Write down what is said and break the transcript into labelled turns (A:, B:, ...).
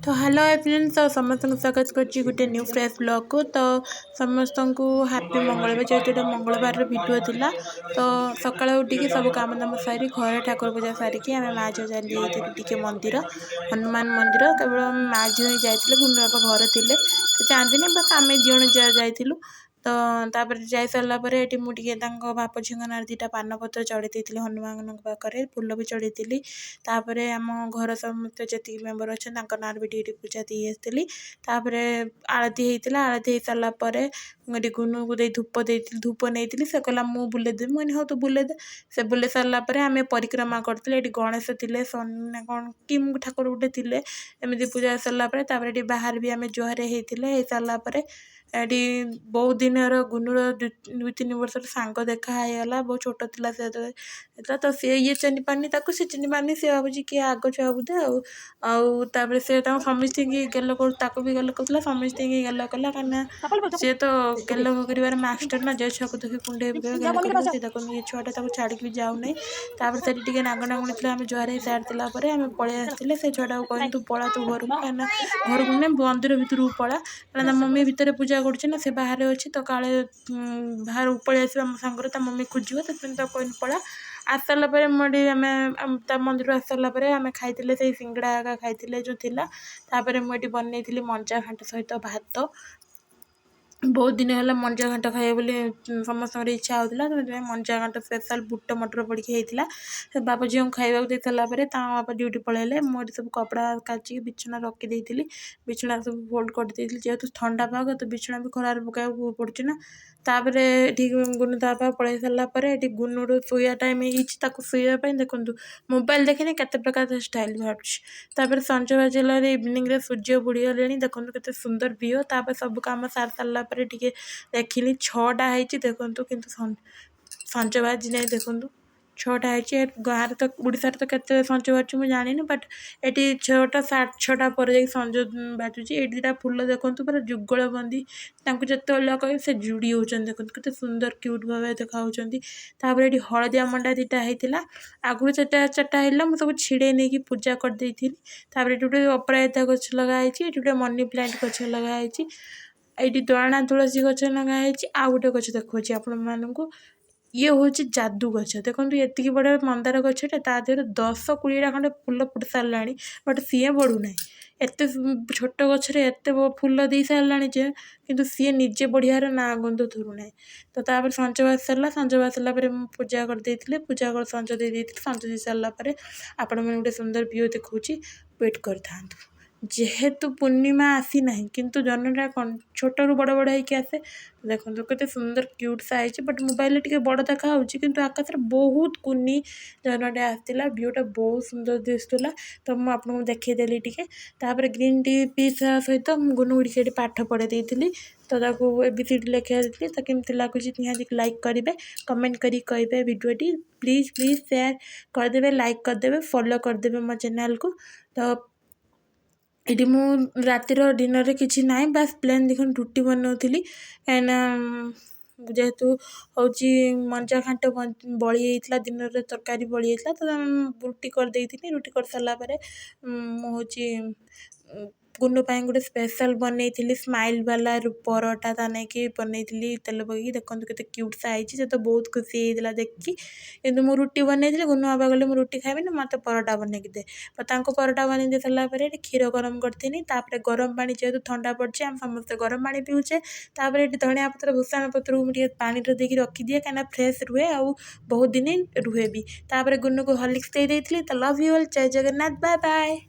A: तो hello friends तो समस्त को स्वागत करछि गोटे न्यू फ्रेश ब्लॉग को। तो समस्त को हैप्पी मंगलवार जेहेतु मंगलवार वीडियो थिला। तो सकाळ उठिकी सब काम दाम सारी घर ठाकुर पूजा सारिकी आम माँ झील चली टी मंदिर हनुमान मंदिर केवल माँ झील ही जाइए गुंडू बापा घर थे चाहती बस आम दिजण जाइलु। तो तापर जाई सारा पर ये मुझे बाप झी ना दुटा पान पत्र चढ़ी हनुमान पाखे फूल भी चढ़ी तापर आम घर समस्त जी मेम्बर अच्छा ना भी टी पूजा दी आसती आरती होता आरती हो सारापर मुझे गुनू को धूप नहीं से कहला मु बुलेदेवी मुझे हाँ तू बुलेदे से बुले सारापर आम परिक्रमा करते ये गणेश थे कौन कि ठाकुर गोटे थे एमती पूजा सारापर बाहर भी आम जुआर हो सारापर ये बहुत दिन गुनूर 2-3 वर्ष सांग देखागला बहुत छोट थी से तो सी ये चिन्ह पानी सी चिन्ह पानी सी भावी किए आग छुआ बोधे आउे से समस्त गेल भी गेल कर समस्त गेल कला कहीं सी तो गेल कर मास्टर ना जे छुआ को देखिए कुंडे गेल ये छुआटा छाड़ी भी जाऊना से नाग नागुणी थे आम जुआर हो सारी आम पलि आसते से छुआटा को कहूँ तू पला तू घर को कहीं घर को नहीं मंदिर भितर को पला कहना मम्मी भितर पूजा कर से बाहर अच्छी तो काले बाहर पलि आस सांगे मम्मी खोज तो कहनी पड़ा आस सारापर मुझे आम मंदिर आस सारापर आम खाई से सिंगड़ा खाई जो था मुझे बनई मंजा घाट सहित भात बहुत दिन है मंजा घाट खाए बोली समस्त इच्छा होता तो मंजा घाट स्पेशल बुट मटर पड़ी होता बापा झील को खाइबा दे सारापर बापा ड्यूटी पलैले मुझे सब कपड़ा काचिक बिछना रखी बिछना सब फोल्ड कर जेहेतु ठंडा पाग तो बिछना भी खरार पका पड़ना तापर ठीक गुनु तापा पलि सारापर ये गुनुर शोया टाइम होइपाई देखो मोबाइल देखने केते प्रकार स्टाइल बाहर संज बाजिल इवनिंग सूर्य बुड़ीगले देखो के सुंदर व्यू तापर सब कम सार सारापर देखिली 6टा होती देखूँ कि संज बाजी नहीं देखूँ 6टा है गाँव तो ओडिशा तो केते संज बाजू मुझे जानी बट ये 6टा 6:30 पर संज बाजुची ये 2टा फूल देखूँ पूरा जुगल बंदी जिते कह से जुड़ी होती देखो के सुंदर क्यूट भाव देखा ये हलदिया मंडा 2टा होता आगुरी 4टा है मुझे सब छिड़े नहीं कि पूजा करदे गोटे अपराजिता गछ लगाई गोटे मनी प्लांट गछ लगाई ये दयाना तुलसी गछ लगाई आ गोटे गछ देखो आपण मानू ये हूँ जादू गछ देखो ये बड़े मंदार गछटे देहर 10-20टा खंडे फूल फुट सारा बट सी बढ़ुना एत छोट गचरे एत फूल दे सारा कि सी निजे बढ़िया ना गंध धरुना तो तापर संज बाज सारा संज बाज सारापर पूजा करदे पूजा कर संज दे संज दे सारापर आपण मैंने गोटे सुंदर व्यू देखा वेट कर जेहेतु पूर्णिमा आसी ना किंतु जन्मटा कौन छोट रू बड़ बड़ होके आसे देखो केते सुंदर क्यूट सा है बट मोबाइल टे बड़ देखा कि आकाश बहुत कुनी जन्मटे आसला व्यूटा बहुत सुंदर दिशुला तो मुझे आपको देखीदेली टे ग्रीन टी पी सहित गुनुगुड़ी से पाठ पढ़े थी तो ABCD लिखा तो केमती लगुच निहाती लाइक करेंगे कमेंट करी कहे वीडियोटी प्लीज शेयर करदे लाइक करदे फॉलो करदे मो चैनल को। तो ये मु रातिर डिनर किसी ना बस प्लेन देखो रुटी बनाऊली कहीं जेहेतु हूँ मंजा घाट बड़ी होता दिन तरकारी बड़ी होता तो रुटी करदे रुटी कर सारापर मुझे गुनु गोटे स्पेशल बनई स्माइल वाला परटा ता नहीं बनई तेल पकई देखो के क्यूट सा है तो बहुत खुशी होता देखिए कि मुझे रुटी बनई गुनु बाबा गले मुझे रुटी खाइबी मत परटा बनई दे परटा बनई दे सारापर क्षीर गरम करी गरम पानी जेहेतु ठंडा पड़े आम समस्त गरम पानी पीऊचे ये धनिया पत्र भूषण पत्र को मुझे पानी देके रखिदिए कहीं फ्रेश रुहे आ बहुत दिन रुहे भी गुनु को हॉर्लिक्स दे देती तो लव यू ऑल जय जगन्नाथ बाय बाय।